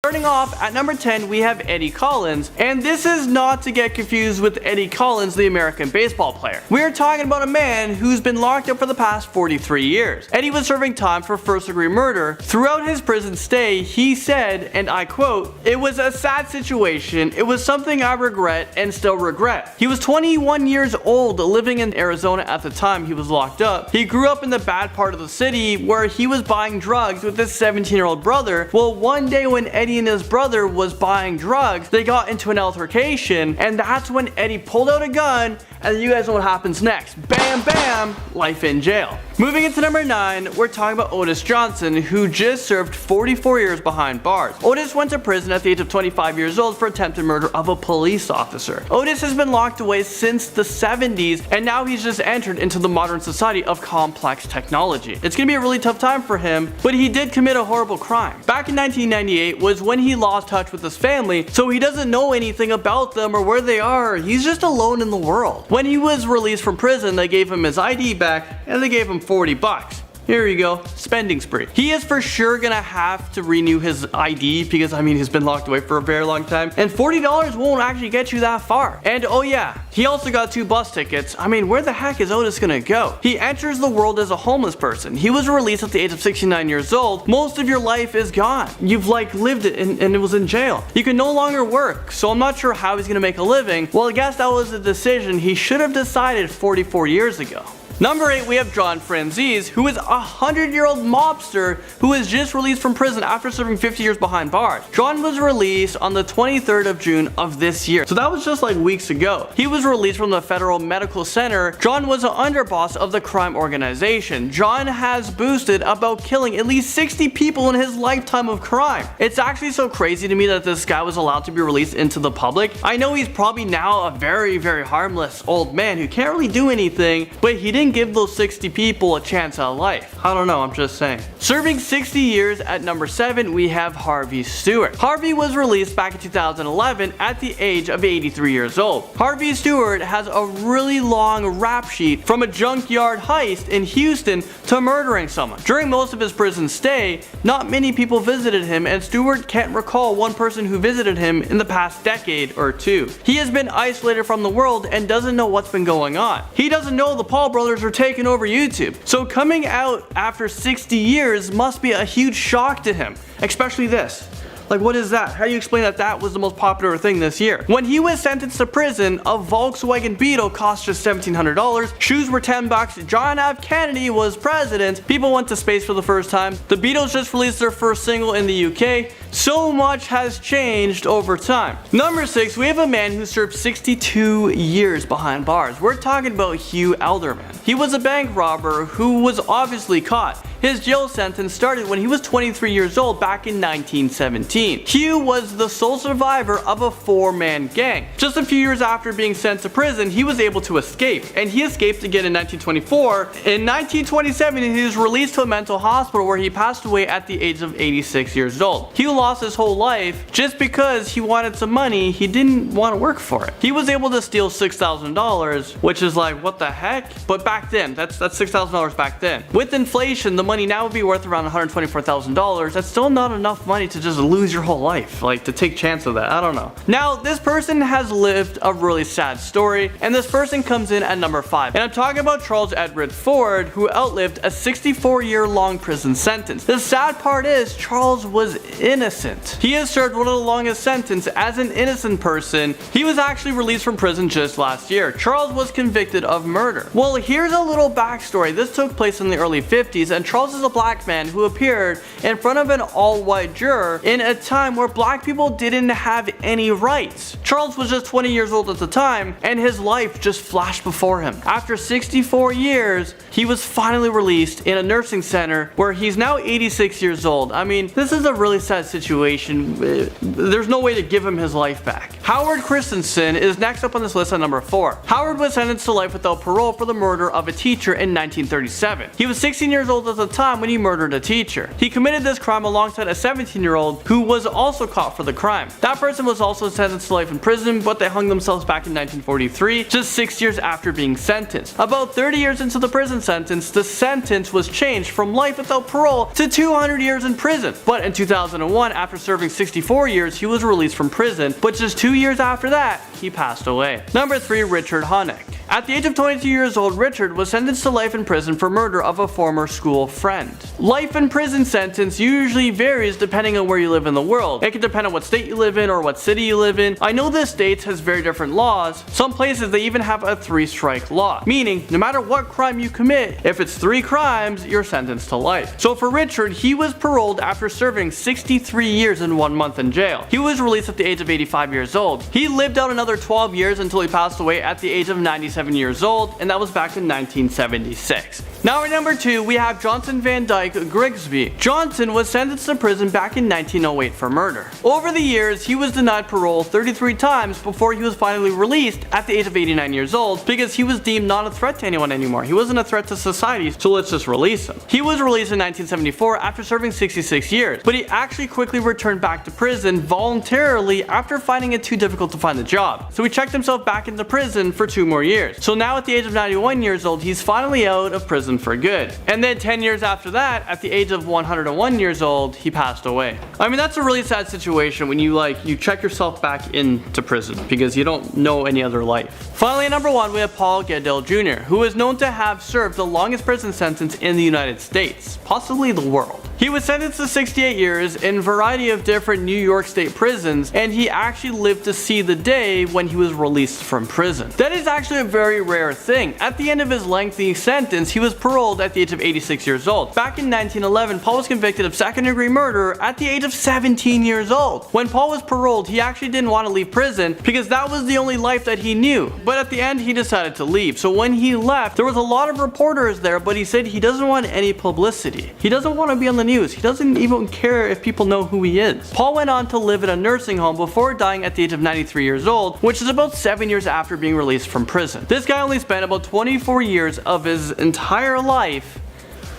Starting off at number 10, we have Eddie Collins, and this is not to get confused with Eddie Collins, the American baseball player. We are talking about a man who's been locked up for the past 43 years. Eddie was serving time for first-degree murder. Throughout his prison stay, he said, and I quote, "It was a sad situation. It was something I regret and still regret." He was 21 years old, living in Arizona at the time he was locked up. He grew up in the bad part of the city where he was buying drugs with his 17-year-old brother. Well, one day when Eddie and his brother was buying drugs, they got into an altercation, and that's when Eddie pulled out a gun, and you guys know what happens next. Bam bam, life in jail. Moving into number 9, we're talking about Otis Johnson, who just served 44 years behind bars. Otis went to prison at the age of 25 years old for attempted murder of a police officer. Otis has been locked away since the 70s, and now he's just entered into the modern society of complex technology. It's gonna be a really tough time for him, but he did commit a horrible crime. Back in 1998 was when he lost touch with his family, so he doesn't know anything about them or where they are. He's just alone in the world. When he was released from prison, they gave him his ID back, and they gave him $40. Here you go, spending spree. He is for sure gonna have to renew his ID because I mean he's been locked away for a very long time, and $40 won't actually get you that far. And oh yeah, he also got 2 bus tickets. I mean, where the heck is Otis gonna go? He enters the world as a homeless person. He was released at the age of 69 years old. Most of your life is gone. You've like lived it and it was in jail. You can no longer work, so I'm not sure how he's gonna make a living. Well, I guess that was a decision he should have decided 44 years ago. Number 8, we have John Franzese, who is a 100-year-old mobster who was just released from prison after serving 50 years behind bars. John was released on the 23rd of June of this year, so that was just like weeks ago. He was released from the Federal Medical Center. John was an underboss of the crime organization. John has boasted about killing at least 60 people in his lifetime of crime. It's actually so crazy to me that this guy was allowed to be released into the public. I know he's probably now a very, very harmless old man who can't really do anything, but he didn't give those 60 people a chance at life. I don't know, I'm just saying. Serving 60 years at number 7, we have Harvey Stewart. Harvey was released back in 2011 at the age of 83 years old. Harvey Stewart has a really long rap sheet, from a junkyard heist in Houston to murdering someone. During most of his prison stay, not many people visited him, and Stewart can't recall one person who visited him in the past decade or 2. He has been isolated from the world and doesn't know what's been going on. He doesn't know the Paul brothers are taking over YouTube. So coming out after 60 years must be a huge shock to him, especially this. Like, what is that? How do you explain that that was the most popular thing this year? When he was sentenced to prison, a Volkswagen Beetle cost just $1,700. Shoes were $10. John F. Kennedy was president. People went to space for the first time. The Beatles just released their first single in the UK. So much has changed over time. Number 6, we have a man who served 62 years behind bars. We're talking about Hugh Elderman. He was a bank robber who was obviously caught. His jail sentence started when he was 23 years old back in 1917. Hugh was the sole survivor of a 4-man gang. Just a few years after being sent to prison, he was able to escape, and he escaped again in 1924. In 1927, he was released to a mental hospital where he passed away at the age of 86 years old. Hugh lost his whole life just because he wanted some money. He didn't want to work for it. He was able to steal $6,000, which is like, what the heck? But back then, that's $6,000 back then. With inflation, the money now would be worth around $124,000. That's still not enough money to just lose your whole life, like to take chance of that. I don't know. Now, this person has lived a really sad story, and this person comes in at number 5. And I'm talking about Charles Edward Ford, who outlived a 64-year-long prison sentence. The sad part is Charles was innocent. He has served one of the longest sentences as an innocent person. He was actually released from prison just last year. Charles was convicted of murder. Well, here's a little backstory. This took place in the early 50s, and Charles is a black man who appeared in front of an all-white juror in a time where black people didn't have any rights. Charles was just 20 years old at the time, and his life just flashed before him. After 64 years, he was finally released in a nursing center where he's now 86 years old. I mean, this is a really sad situation. There's no way to give him his life back. Howard Christensen is next up on this list at number 4. Howard was sentenced to life without parole for the murder of a teacher in 1937. He was 16 years old at the time when he murdered a teacher. He committed this crime alongside a 17-year-old who was also caught for the crime. That person was also sentenced to life in prison, but they hung themselves back in 1943, just 6 years after being sentenced. About 30 years into the prison sentence, the sentence was changed from life without parole to 200 years in prison. But in 2001, after serving 64 years, he was released from prison, but just 2 years after that, he passed away. Number 3, Richard Honeck. At the age of 22 years old, Richard was sentenced to life in prison for murder of a former school friend. Life in prison sentence usually varies depending on where you live in the world. It can depend on what state you live in or what city you live in. I know this state has very different laws. Some places they even have a 3-strike law, meaning no matter what crime you commit, if it's 3 crimes, you're sentenced to life. So for Richard, he was paroled after serving 63 years and 1 month in jail. He was released at the age of 85 years old. He lived out another 12 years until he passed away at the age of 97 years old, and that was back in 1976. Now at number 2, we have Johnson Van Dyke Grigsby. Johnson was sentenced to prison back in 1908 for murder. Over the years, he was denied parole 33 times before he was finally released at the age of 89 years old because he was deemed not a threat to anyone anymore. He wasn't a threat to society, so let's just release him. He was released in 1974 after serving 66 years, but he actually quickly returned back to prison voluntarily after finding it too difficult to find a job. So he checked himself back into prison for 2 more years. So now at the age of 91 years old, he's finally out of prison for good. And then 10 years after that, at the age of 101 years old, he passed away. I mean, that's a really sad situation when you check yourself back into prison because you don't know any other life. Finally, at number 1, we have Paul Goodell Jr., who is known to have served the longest prison sentence in the United States, possibly the world. He was sentenced to 68 years in a variety of different New York State prisons, and he actually lived to see the day when he was released from prison. That is actually a very rare thing. At the end of his lengthy sentence, he was paroled at the age of 86 years old. Back in 1911, Paul was convicted of second-degree murder at the age of 17 years old. When Paul was paroled, he actually didn't want to leave prison because that was the only life that he knew. But at the end, he decided to leave. So when he left, there was a lot of reporters there, but he said he doesn't want any publicity. He doesn't want to be on the news. He doesn't even care if people know who he is. Paul went on to live in a nursing home before dying at the age of 93 years old, which is about 7 years after being released from prison. This guy only spent about 24 years of his entire life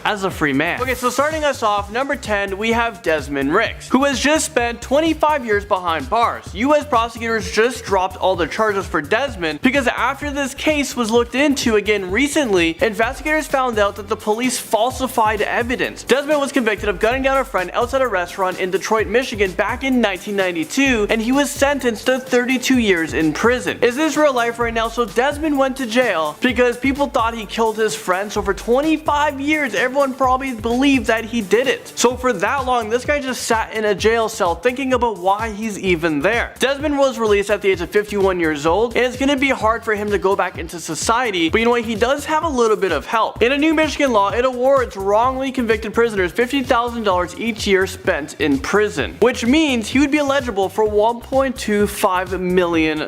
as a free man. Okay, so starting us off, number 10, we have Desmond Ricks, who has just spent 25 years behind bars. US prosecutors just dropped all the charges for Desmond because after this case was looked into again recently, investigators found out that the police falsified evidence. Desmond was convicted of gunning down a friend outside a restaurant in Detroit, Michigan back in 1992, and he was sentenced to 32 years in prison. Is this real life right now? So Desmond went to jail because people thought he killed his friend, so for 25 years, everyone probably believed that he did it. So for that long, this guy just sat in a jail cell thinking about why he's even there. Desmond was released at the age of 51 years old, and it's gonna be hard for him to go back into society, but you know what, he does have a little bit of help. In a new Michigan law, it awards wrongly convicted prisoners $50,000 each year spent in prison, which means he would be eligible for $1.25 million.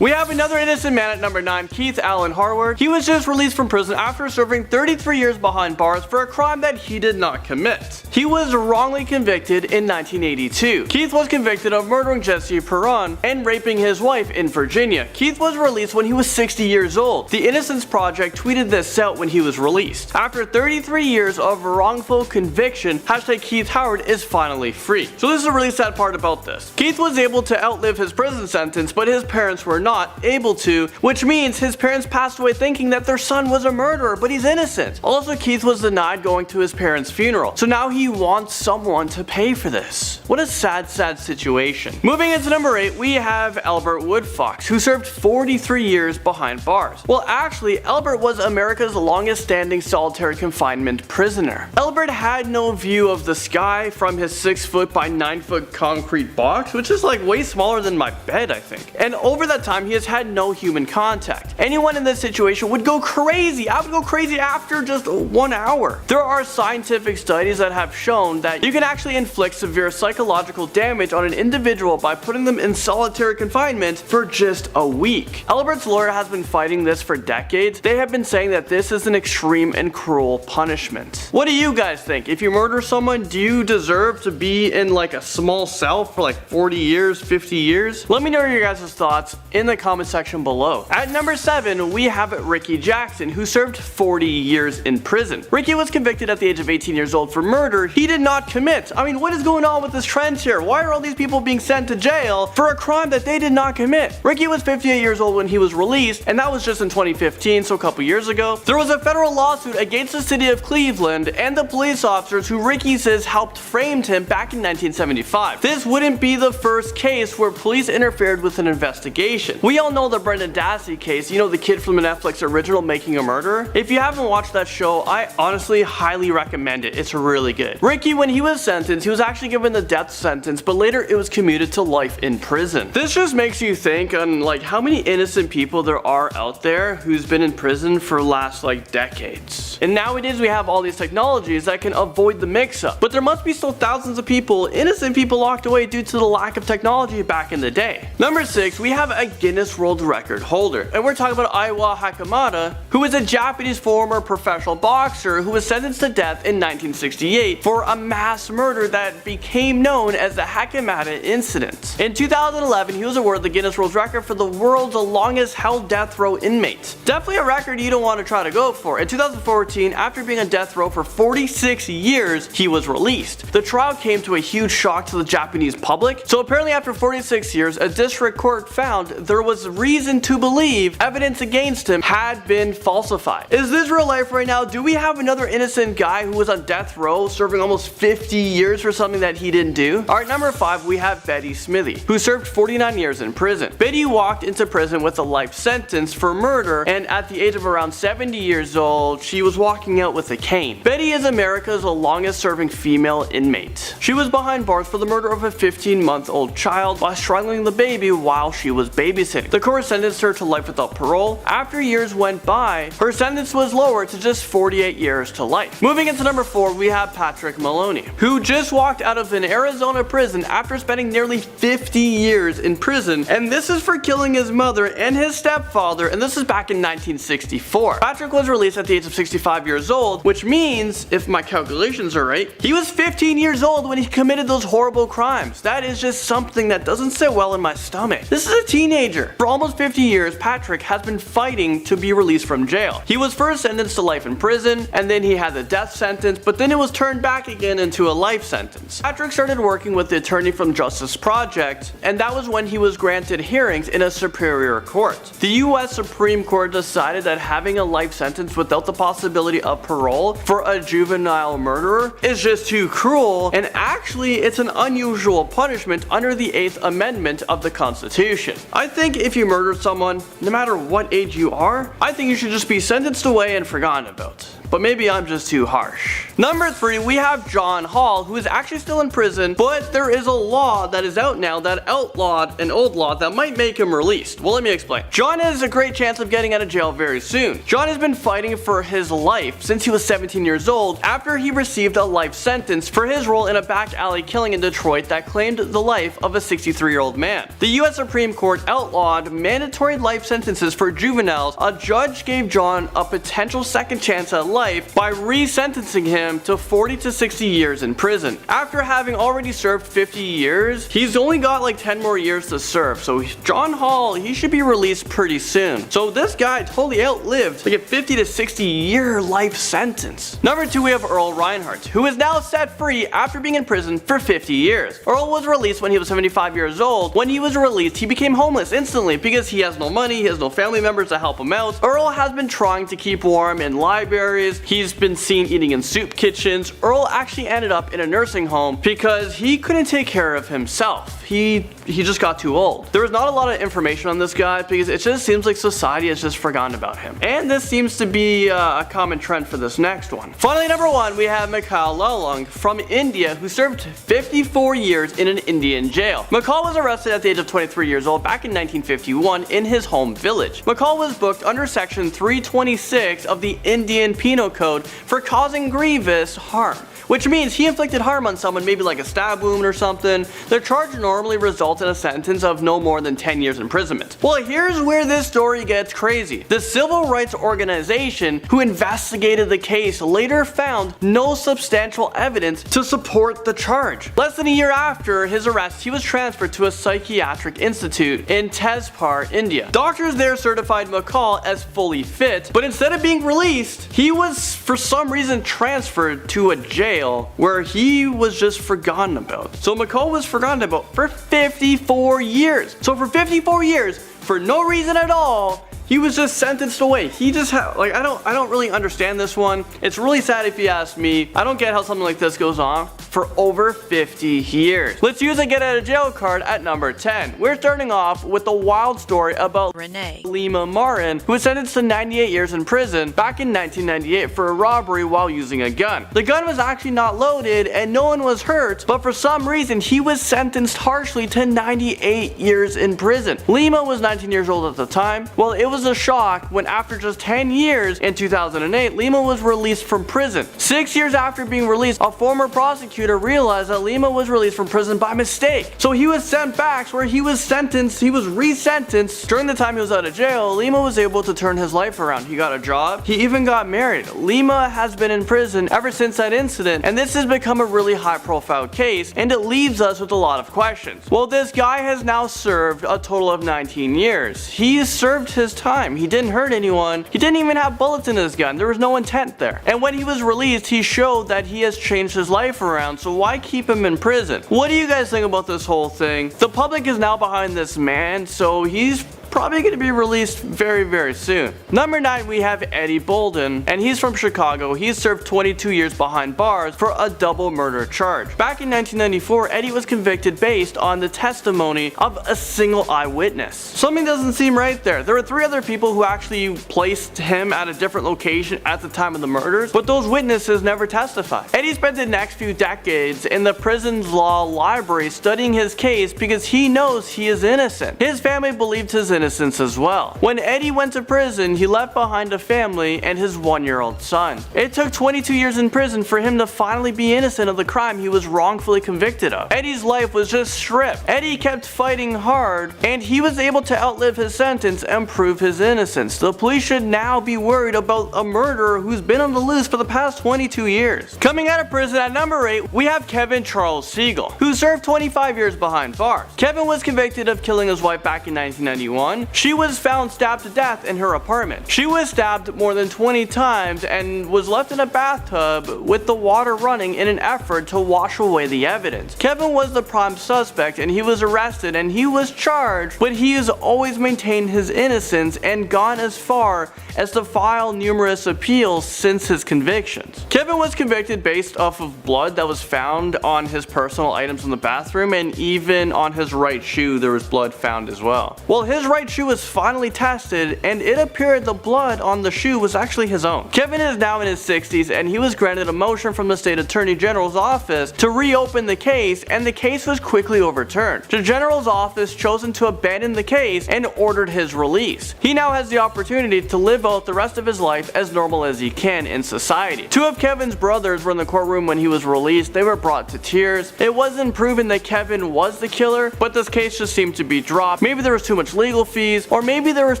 We have another innocent man at number 9, Keith Allen Harward. He was just released from prison after serving 33 years behind bars for a crime that he did not commit. He was wrongly convicted in 1982. Keith was convicted of murdering Jesse Perron and raping his wife in Virginia. Keith was released when he was 60 years old. The Innocence Project tweeted this out when he was released. After 33 years of wrongful conviction, hashtag Keith Howard is finally free. So this is a really sad part about this. Keith was able to outlive his prison sentence, but his parents were not able to, which means his parents passed away thinking that their son was a murderer, but he's innocent. Also, Keith was denied going to his parents' funeral, so now he wants someone to pay for this. What a sad, sad situation. Moving into number 8, we have Albert Woodfox, who served 43 years behind bars. Well, actually, Albert was America's longest standing solitary confinement prisoner. Albert had no view of the sky from his 6-foot by 9-foot concrete box, which is like way smaller than my bed, I think. And over that time, he has had no human contact. Anyone in this situation would go crazy. I would go crazy after just 1 hour. power. There are scientific studies that have shown that you can actually inflict severe psychological damage on an individual by putting them in solitary confinement for just a week. Albert's lawyer has been fighting this for decades. They have been saying that this is an extreme and cruel punishment. What do you guys think? If you murder someone, do you deserve to be in like a small cell for like 40 years, 50 years? Let me know your guys' thoughts in the comment section below. At number 7, we have Ricky Jackson, who served 40 years in prison. Ricky was convicted at the age of 18 years old for murder he did not commit. I mean, what is going on with this trend here? Why are all these people being sent to jail for a crime that they did not commit? Ricky was 58 years old when he was released, and that was just in 2015, so a couple years ago. There was a federal lawsuit against the city of Cleveland and the police officers who Ricky says helped frame him back in 1975. This wouldn't be the first case where police interfered with an investigation. We all know the Brendan Dassey case, you know, the kid from the Netflix original Making a Murderer. If you haven't watched that show, I honestly highly recommend it. It's really good. Ricky, when he was sentenced, he was actually given the death sentence, but later it was commuted to life in prison. This just makes you think on like how many innocent people there are out there who's been in prison for last like decades. And nowadays we have all these technologies that can avoid the mix-up, but there must be still thousands of people, innocent people, locked away due to the lack of technology back in the day. Number 6, we have a Guinness World Record holder, and we're talking about Aiwa Hakamada, who is a Japanese former professional boxer who was sentenced to death in 1968 for a mass murder that became known as the Hakamada incident. In 2011, he was awarded the Guinness World Record for the world's longest held death row inmate. Definitely a record you don't want to try to go for. In 2014, after being on death row for 46 years, he was released. The trial came to a huge shock to the Japanese public, so apparently after 46 years, a district court found there was reason to believe evidence against him had been falsified. Is this real life right now? Do we have another innocent guy who was on death row serving almost 50 years for something that he didn't do? Alright, number 5, we have Betty Smithy, who served 49 years in prison. Betty walked into prison with a life sentence for murder, and at the age of around 70 years old, she was walking out with a cane. Betty is America's longest serving female inmate. She was behind bars for the murder of a 15-month-old child by strangling the baby while she was babysitting. The court sentenced her to life without parole. After years went by, her sentence was lowered to just 48 years to life. Moving into number 4, we have Patrick Maloney, who just walked out of an Arizona prison after spending nearly 50 years in prison, and this is for killing his mother and his stepfather, and this is back in 1964. Patrick was released at the age of 65 years old, which means, if my calculations are right, he was 15 years old when he committed those horrible crimes. That is just something that doesn't sit well in my stomach. This is a teenager. For almost 50 years, Patrick has been fighting to be released from jail. He was first sentenced to life in prison, and then he had the death sentence, but then it was turned back again into a life sentence. Patrick started working with the attorney from Justice Project, and that was when he was granted hearings in a superior court. The US Supreme Court decided that having a life sentence without the possibility of parole for a juvenile murderer is just too cruel, and actually it's an unusual punishment under the 8th Amendment of the Constitution. I think if you murdered someone, no matter what age you are, I think you should just be sentenced away and forgotten about. But maybe I'm just too harsh. Number 3, we have John Hall, who is actually still in prison, but there is a law that is out now that outlawed an old law that might make him released. Well, let me explain. John has a great chance of getting out of jail very soon. John has been fighting for his life since he was 17 years old after he received a life sentence for his role in a back alley killing in Detroit that claimed the life of a 63-year-old man. The US Supreme Court outlawed mandatory life sentences for juveniles. A judge gave John a potential second chance at life by re-sentencing him to 40 to 60 years in prison. After having already served 50 years, he's only got like 10 more years to serve, so John Hall, he should be released pretty soon. So this guy totally outlived like a 50 to 60 year life sentence. Number 2, we have Earl Reinhardt, who is now set free after being in prison for 50 years. Earl was released when he was 75 years old. When he was released, he became homeless instantly because he has no money, he has no family members to help him out. Earl has been trying to keep warm in libraries. He's been seen eating in soup kitchens, Earl actually ended up in a nursing home because he couldn't take care of himself. He just got too old. There was not a lot of information on this guy because it just seems like society has just forgotten about him. And this seems to be a common trend for this next one. Finally, number 1, we have McCall Lelung from India, who served 54 years in an Indian jail. McCall was arrested at the age of 23 years old back in 1951 in his home village. McCall was booked under section 326 of the Indian Penal Code for causing grievous harm, which means he inflicted harm on someone, maybe like a stab wound or something. The charge normally results in a sentence of no more than 10 years imprisonment. Well, here's where this story gets crazy. The civil rights organization who investigated the case later found no substantial evidence to support the charge. Less than a year after his arrest, he was transferred to a psychiatric institute in Tezpur, India. Doctors there certified McCall as fully fit, but instead of being released, he was for some reason transferred to a jail where he was just forgotten about. So McCall was forgotten about for 54 years. So for 54 years, for no reason at all, he was just sentenced away. He just had, like, I don't really understand this one. It's really sad if you ask me. I don't get how something like this goes on for over 50 years. Let's use a get out of jail card at number 10. We're starting off with the wild story about Renee Lima Marin, who was sentenced to 98 years in prison back in 1998 for a robbery while using a gun. The gun was actually not loaded and no one was hurt, but for some reason he was sentenced harshly to 98 years in prison. Lima was 19 years old at the time. Well, it was a shock when after just 10 years in 2008, Lima was released from prison. 6 years after being released, a former prosecutor realized that Lima was released from prison by mistake. So he was sent back where he was sentenced, he was resentenced. During the time he was out of jail, Lima was able to turn his life around. He got a job, he even got married. Lima has been in prison ever since that incident, and this has become a really high profile case, and it leaves us with a lot of questions. Well, this guy has now served a total of 19 years. He served his time. He didn't hurt anyone. He didn't even have bullets in his gun. There was no intent there. And when he was released, he showed that he has changed his life around, so why keep him in prison? What do you guys think about this whole thing? The public is now behind this man, so he's probably going to be released very, very soon. Number 9, we have Eddie Bolden, and he's from Chicago. He served 22 years behind bars for a double murder charge. Back in 1994, Eddie was convicted based on the testimony of a single eyewitness. Something doesn't seem right there. There were 3 other people who actually placed him at a different location at the time of the murders, but those witnesses never testified. Eddie spent the next few decades in the prison's law library studying his case because he knows he is innocent. His family believed his innocence as well. When Eddie went to prison, he left behind a family and his 1-year-old son. It took 22 years in prison for him to finally be innocent of the crime he was wrongfully convicted of. Eddie's life was just stripped. Eddie kept fighting hard, and he was able to outlive his sentence and prove his innocence. The police should now be worried about a murderer who's been on the loose for the past 22 years. Coming out of prison at number 8, we have Kevin Charles Siegel, who served 25 years behind bars. Kevin was convicted of killing his wife back in 1991. She was found stabbed to death in her apartment. She was stabbed more than 20 times and was left in a bathtub with the water running in an effort to wash away the evidence. Kevin was the prime suspect and he was arrested and he was charged, but he has always maintained his innocence and gone as far as to file numerous appeals since his convictions. Kevin was convicted based off of blood that was found on his personal items in the bathroom, and even on his right shoe there was blood found as well. Well, his right shoe was finally tested and it appeared the blood on the shoe was actually his own. Kevin is now in his 60s and he was granted a motion from the state attorney general's office to reopen the case, and the case was quickly overturned. The general's office chosen to abandon the case and ordered his release. He now has the opportunity to live out the rest of his life as normal as he can in society. 2 of Kevin's brothers were in the courtroom when he was released. They were brought to tears. It wasn't proven that Kevin was the killer, but this case just seemed to be dropped. Maybe there was too much legal fees, or maybe there was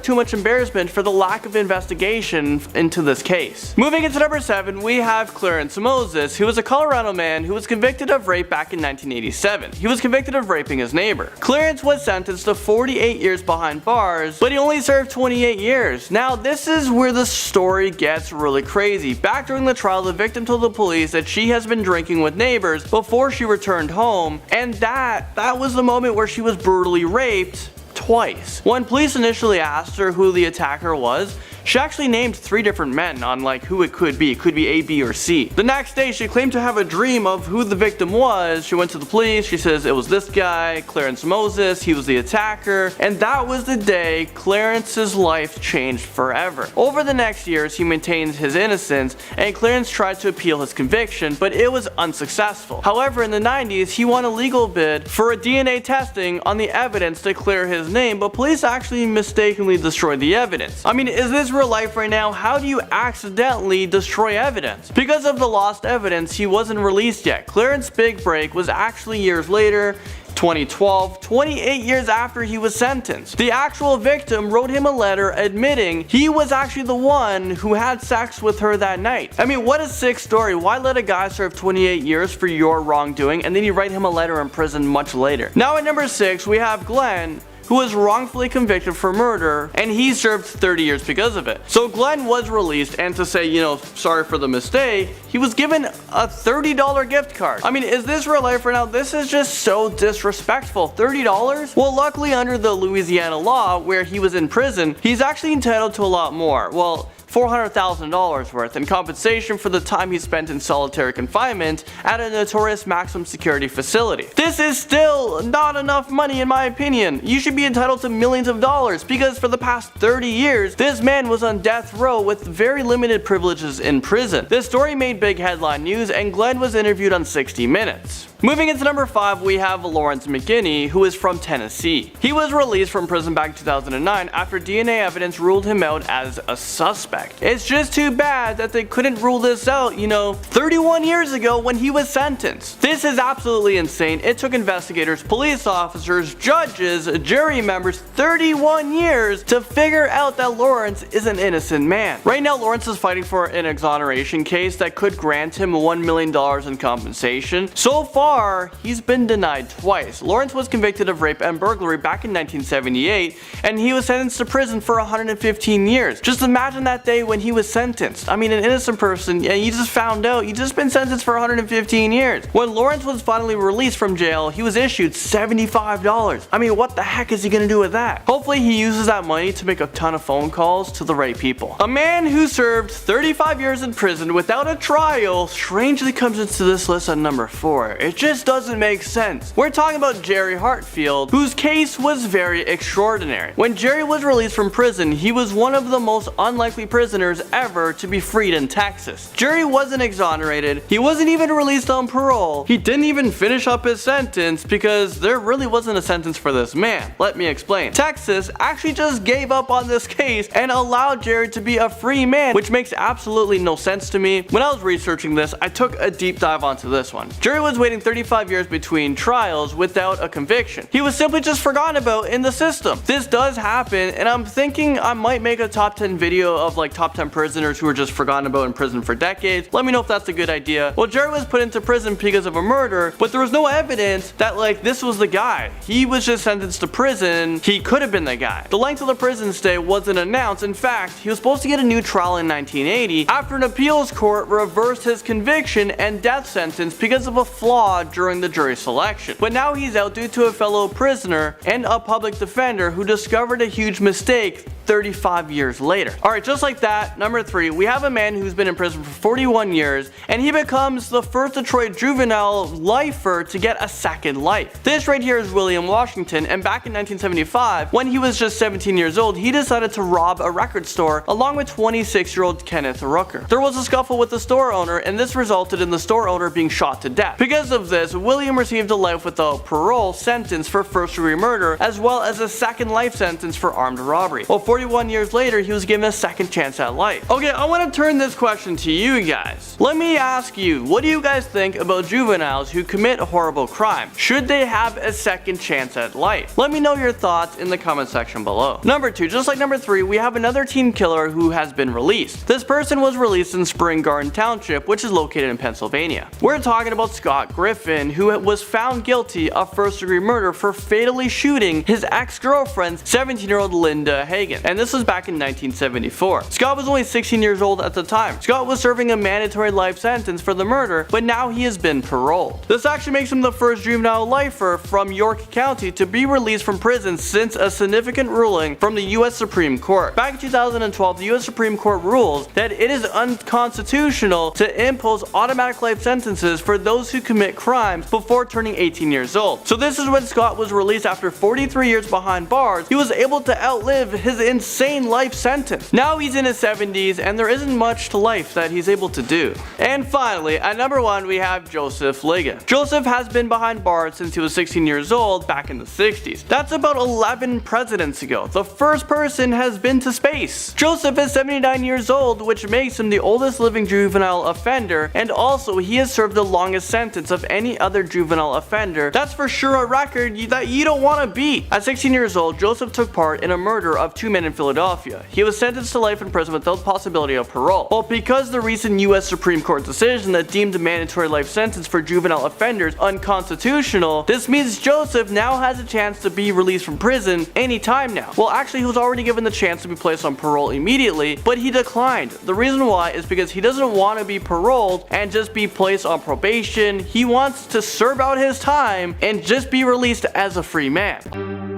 too much embarrassment for the lack of investigation into this case. Moving into number 7, we have Clarence Moses, who was a Colorado man who was convicted of rape back in 1987. He was convicted of raping his neighbor. Clarence was sentenced to 48 years behind bars, but he only served 28 years. Now, this is where the story gets really crazy. Back during the trial, the victim told the police that she has been drinking with neighbors before she returned home, and that was the moment where she was brutally raped twice. When police initially asked her who the attacker was, She actually named 3 different men on like who it could be. It could be A, B, or C. The next day, she claimed to have a dream of who the victim was. She went to the police. She says it was this guy, Clarence Moses. He was the attacker. And that was the day Clarence's life changed forever. Over the next years, he maintained his innocence, and Clarence tried to appeal his conviction, but it was unsuccessful. However, in the 90s, he won a legal bid for a DNA testing on the evidence to clear his name, but police actually mistakenly destroyed the evidence. I mean, is this real life right now? How do you accidentally destroy evidence? Because of the lost evidence, he wasn't released yet. Clarence's big break was actually years later, 2012, 28 years after he was sentenced. The actual victim wrote him a letter admitting he was actually the one who had sex with her that night. I mean, what a sick story. Why let a guy serve 28 years for your wrongdoing and then you write him a letter in prison much later? Now at number 6, we have Glenn, who was wrongfully convicted for murder, and he served 30 years because of it. So Glenn was released, and to say, you know, sorry for the mistake, he was given a $30 gift card. I mean, is this real life right now? This is just so disrespectful. $30? Well, luckily under the Louisiana law, where he was in prison, he's actually entitled to a lot more. Well, $400,000 worth in compensation for the time he spent in solitary confinement at a notorious maximum security facility. This is still not enough money in my opinion. You should be entitled to millions of dollars because for the past 30 years, this man was on death row with very limited privileges in prison. This story made big headline news and Glenn was interviewed on 60 Minutes. Moving into number 5, we have Lawrence McKinney, who is from Tennessee. He was released from prison back in 2009 after DNA evidence ruled him out as a suspect. It's just too bad that they couldn't rule this out, you know, 31 years ago when he was sentenced. This is absolutely insane. It took investigators, police officers, judges, jury members 31 years to figure out that Lawrence is an innocent man. Right now, Lawrence is fighting for an exoneration case that could grant him $1 million in compensation. So far, he's been denied twice. Lawrence was convicted of rape and burglary back in 1978, and he was sentenced to prison for 115 years. Just imagine that day when he was sentenced. I mean, an innocent person, and you just found out, you just been sentenced for 115 years. When Lawrence was finally released from jail, he was issued $75. I mean, what the heck is he gonna do with that? Hopefully he uses that money to make a ton of phone calls to the right people. A man who served 35 years in prison without a trial strangely comes into this list at number 4. It just doesn't make sense. We're talking about Jerry Hartfield, whose case was very extraordinary. When Jerry was released from prison, he was one of the most unlikely prisoners ever to be freed in Texas. Jerry wasn't exonerated, he wasn't even released on parole, he didn't even finish up his sentence because there really wasn't a sentence for this man. Let me explain. Texas actually just gave up on this case and allowed Jerry to be a free man, which makes absolutely no sense to me. When I was researching this, I took a deep dive onto this one. Jerry was waiting 35 years between trials without a conviction. He was simply just forgotten about in the system. This does happen, and I'm thinking I might make a top 10 video of like top 10 prisoners who were just forgotten about in prison for decades. Let me know if that's a good idea. Well, Jerry was put into prison because of a murder, but there was no evidence that like this was the guy. He was just sentenced to prison. He could have been the guy. The length of the prison stay wasn't announced. In fact, he was supposed to get a new trial in 1980 after an appeals court reversed his conviction and death sentence because of a flaw during the jury selection. But now he's out due to a fellow prisoner and a public defender who discovered a huge mistake 35 years later. Alright, just like that, number 3, we have a man who's been in prison for 41 years and he becomes the first Detroit juvenile lifer to get a second life. This right here is William Washington, and back in 1975, when he was just 17 years old, he decided to rob a record store along with 26-year-old Kenneth Rooker. There was a scuffle with the store owner and this resulted in the store owner being shot to death. Because of this, William received a life without parole sentence for first-degree murder as well as a second life sentence for armed robbery. Well, 41 years later, he was given a second chance at life. Okay, I want to turn this question to you guys. Let me ask you, what do you guys think about juveniles who commit horrible crime? Should they have a second chance at life? Let me know your thoughts in the comment section below. Number 2, just like number 3, we have another teen killer who has been released. This person was released in Spring Garden Township, which is located in Pennsylvania. We're talking about Scott Griffin, who was found guilty of first-degree murder for fatally shooting his ex-girlfriend, 17-year-old Linda Hagen. and this was back in 1974. Scott was only 16 years old at the time. Scott was serving a mandatory life sentence for the murder, but now he has been paroled. This actually makes him the first juvenile lifer from York County to be released from prison since a significant ruling from the US Supreme Court. Back in 2012, the US Supreme Court ruled that it is unconstitutional to impose automatic life sentences for those who commit crimes before turning 18 years old. So this is when Scott was released after 43 years behind bars. He was able to outlive his insane life sentence. Now he's in his 70s and there isn't much to life that he's able to do. And finally, at number 1 we have Joseph Ligon. Joseph has been behind bars since he was 16 years old back in the 60s. That's about 11 presidents ago. The first person has been to space. Joseph is 79 years old, which makes him the oldest living juvenile offender, and also he has served the longest sentence of any other juvenile offender. That's for sure a record that you don't want to beat. At 16 years old, Joseph took part in a murder of 2 men in Philadelphia. He was sentenced to life in prison without the possibility of parole. Well, because the recent US Supreme Court decision that deemed a mandatory life sentence for juvenile offenders unconstitutional, this means Joseph now has a chance to be released from prison anytime now. Well, actually, he was already given the chance to be placed on parole immediately, but he declined. The reason why is because he doesn't want to be paroled and just be placed on probation. He wants to serve out his time and just be released as a free man.